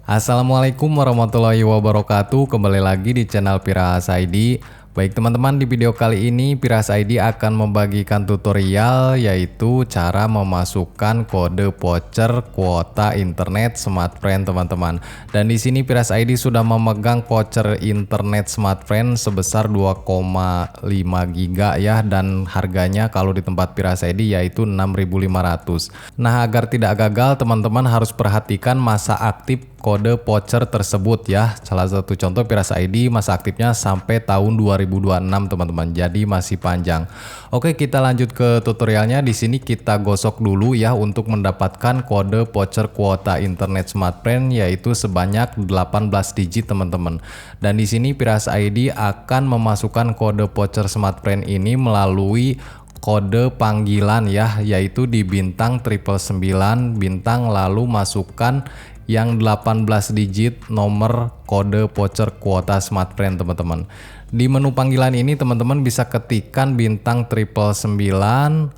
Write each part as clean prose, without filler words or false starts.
Assalamualaikum warahmatullahi wabarakatuh. Kembali lagi di channel Piras ID. Baik teman-teman, di video kali ini Piras ID akan membagikan tutorial yaitu cara memasukkan kode voucher kuota internet Smartfren teman-teman. Dan di sini Piras ID sudah memegang voucher internet Smartfren sebesar 2,5 GB ya, dan harganya kalau di tempat Piras ID yaitu 6.500. Nah, agar tidak gagal teman-teman harus perhatikan masa aktif kode voucher tersebut ya. Salah satu contoh Piras ID masa aktifnya sampai tahun 2026 teman-teman. Jadi masih panjang. Oke, kita lanjut ke tutorialnya. Di sini kita gosok dulu ya untuk mendapatkan kode voucher kuota internet Smartfren yaitu sebanyak 18 digit teman-teman. Dan di sini Piras ID akan memasukkan kode voucher Smartfren ini melalui kode panggilan ya, yaitu di bintang 999 bintang, lalu masukkan yang 18 digit nomor kode voucher kuota Smartfren teman-teman. Di menu panggilan ini teman-teman bisa ketikkan bintang 999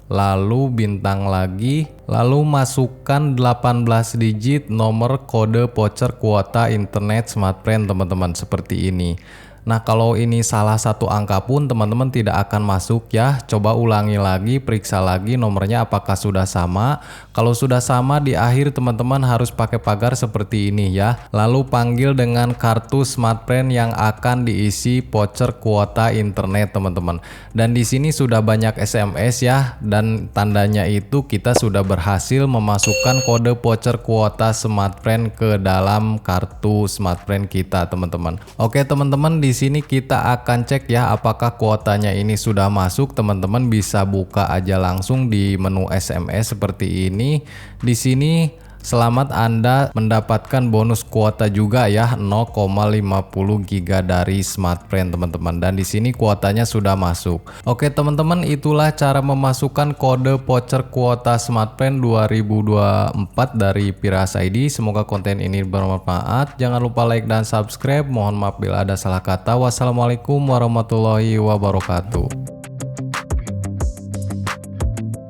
lalu bintang lagi, lalu masukkan 18 digit nomor kode voucher kuota internet Smartfren teman-teman, seperti ini. Nah, kalau ini salah satu angka pun teman-teman tidak akan masuk ya. Coba ulangi lagi, periksa lagi nomornya apakah sudah sama. Kalau sudah sama, di akhir teman-teman harus pakai pagar seperti ini ya. Lalu panggil dengan kartu Smartfren yang akan diisi voucher kuota internet teman-teman. Dan di sini sudah banyak SMS ya, dan tandanya itu kita sudah berhasil memasukkan kode voucher kuota Smartfren ke dalam kartu Smartfren kita teman-teman. Oke teman-teman, di sini kita akan cek ya apakah kuotanya ini sudah masuk. Teman-teman bisa buka aja langsung di menu SMS seperti ini. Di sini selamat Anda mendapatkan bonus kuota juga ya, 0,50 GB dari Smartfren teman-teman. Dan di sini kuotanya sudah masuk. Oke teman-teman, itulah cara memasukkan kode voucher kuota Smartfren 2024 dari Piras ID. Semoga konten ini bermanfaat. Jangan lupa like dan subscribe. Mohon maaf bila ada salah kata. Wassalamualaikum warahmatullahi wabarakatuh.